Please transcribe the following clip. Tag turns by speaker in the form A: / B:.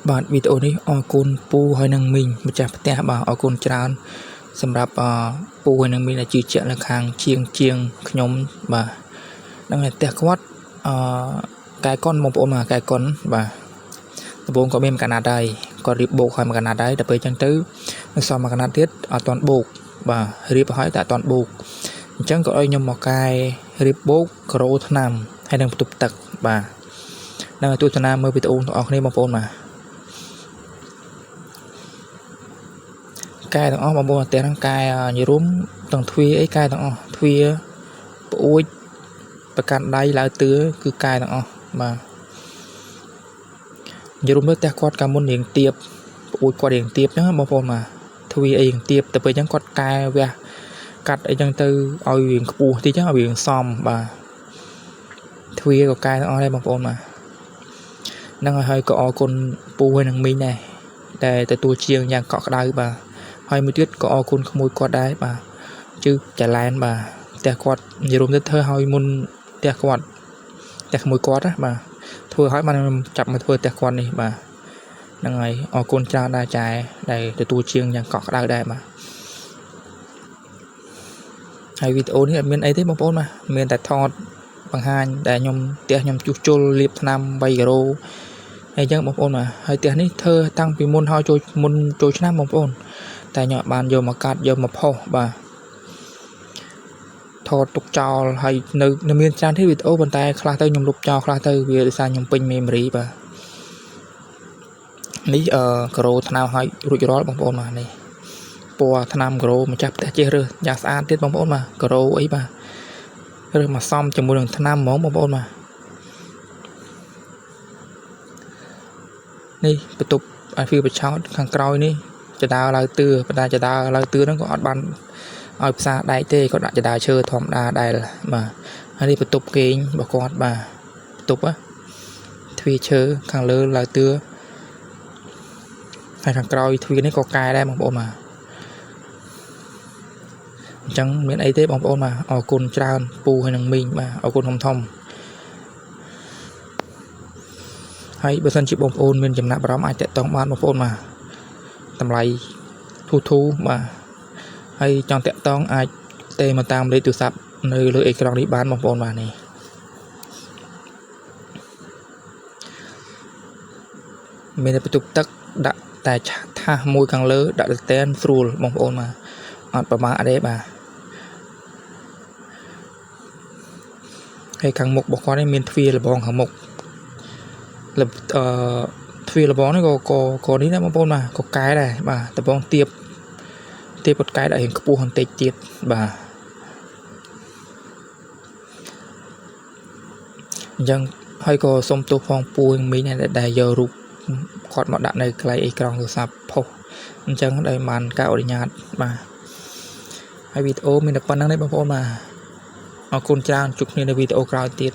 A: បាទវីដេអូនេះអរគុណពូហើយនឹងមីងម្ចាស់ផ្ទះបាទអរគុណច្រើនសម្រាប់ពូហើយនឹងមីងដែលជឿជាក់នៅខាងជាងខ្ញុំបាទនឹងផ្ទះគាត់កែកុនបងប្អូនមកកែកុនបាទដំបូងក៏មានមកកណាត់ដែរគាត់រៀបបោកហើយមកកណាត់ដែរដល់ពេលអញ្ចឹងទៅនៅសល់មកកណាត់ទៀតអត់ទាន់បោកបាទរៀបហើយតែអត់ទាន់បោកអញ្ចឹងក៏ឲ្យខ្ញុំមកកែរៀបបោកក្រោថ្នាំហើយនឹងបន្ទប់ទឹកបាទនឹងទស្សនាមើលវីដេអូទាំងអស់គ្នាបងប្អូនបាទកែទាំងអស់បងប្អូនផ្ទះហ្នឹងកែញរុំទាំងទ្វារអីកែទាំងអស់ទ្វារប្អួយប្រកាន់ដៃឡើងទឿគឺកែទាំងអស់បាទញរុំទៅផ្ទះគាត់កាលមុនរៀងទៀបប្អួយគាត់រៀងទៀបអញ្ចឹងបងប្អូនបាទទ្វារអីរៀងទៀបទៅពេលអញ្ចឹងគាត់កែវះកាត់អីចឹងទៅឲ្យរៀងខ្ពស់តិចឲ្យរៀងសមបាទទ្វារក៏កែទាំងអស់ដែរបងប្អូនបាទហ្នឹងហើយក៏អរគុណពូហើយនឹងមីងដែរតែទទួលជាងយ៉ាងកក់ក្ដៅបាទហើយមួយទៀតក៏អរគុណក្មួយគាត់ដែរបាទជឺចលែនបាទផ្ទះគាត់និយាយរួមទៅធ្វើឲ្យមុនផ្ទះគាត់ផ្ទះក្មួយគាត់ណាបាទធ្វើឲ្យបានចាប់មកធ្វើផ្ទះគាត់នេះបាទហ្នឹងហើយអរគុណច្រើនដែរចែដែលទទួលជាងយ៉ាងកក់ក្ដៅដែរបាទហើយវីដេអូនេះអត់មានអីទេបងប្អូនបាទមានតែថតបង្ហាញដែលខ្ញុំផ្ទះខ្ញុំជួសជុលលាបថ្នាំ3គីឡូហើយអញ្ចឹងបងប្អូនបាទហើយផ្ទះនេះធ្វើតាំងពីមុនហើយចូលឆ្នាំបងប្អូនតែខ្ញុំបានយកមកកាត់យកមកផុសបាទថតទុកចោលហើយនៅមានច្រើនទេវីដេអូប៉ុន្តែខ្លះទៅខ្ញុំលុបចោលខ្លះទៅវាដោយសារខ្ញុំពេញ memory បាទនេះក្រូថ្នាំឲ្យរួចរាល់បងប្អូនបាទនេះពណ៌ថ្នាំក្រូម្ចាស់ផ្ទះចេះរើសយ៉ាងស្អាតទៀតបងប្អូនបាទក្រូអីបាទរើសមកសំជាមួយនឹងថ្នាំហ្មងបងប្អូនបាទនេះបន្ទប់អាហ្វីបឆោតខាងក្រោយនេះចដាឡើងទឿប៉ុន្តែចដាឡើងទឿហ្នឹងក៏អត់បានឲ្យផ្សារដែកទេគាត់ដាក់ចដាឈើធម្មតាដែរបាទហើយនេះបន្ទប់គេងរបស់គាត់បាទបន្ទប់ទ្វារឈើខាងលើឡើងទឿហើយខាងក្រោយទ្វារនេះក៏កែដែរបងប្អូនបាទអញ្ចឹងមានអីទេបងប្អូនបាទអរគុណច្រើនពូហើយនឹងមីងបាទអរគុណធំហើយបើសិនជាបងប្អូនមានចំណាប់អារម្មណ៍អាចតាក់ទងបានបងប្អូនបាទតម្លៃធូរបាទហើយចង់តាក់ទងអាចទេមកតាមលេខទូរស័ព្ទនៅលើអេក្រង់នេះបានបងប្អូនបាទនេះមានបន្ទប់ទឹកដាក់តែថាសមួយខាងលើដាក់ទៅតែនស្រួលបងប្អូនបាទអត់ប្រមាថទេបាទហើយខាងមុខរបស់គាត់នេះមានទ្វារលបងខាងមុខទ្វារលបងនេះក៏នេះដែរបងប្អូនបាទក៏កែដែរបាទលបងទៀបគាត់កែដាក់រៀងខ្ពស់បន្តិចទៀតបាទអញ្ចឹងហើយក៏សុំទោសផងពូនិងមីងដែលយករូបគាត់មកដាក់នៅកន្លែងអេក្រង់ទូរស័ព្ទផុសអញ្ចឹងដោយបានការអនុញ្ញាតបាទហើយវីដេអូមានតែប៉ុណ្្នឹងទេបងប្អូនបាទអរគុណច្រើនជួបគ្នានៅវីដេអូក្រោយទៀត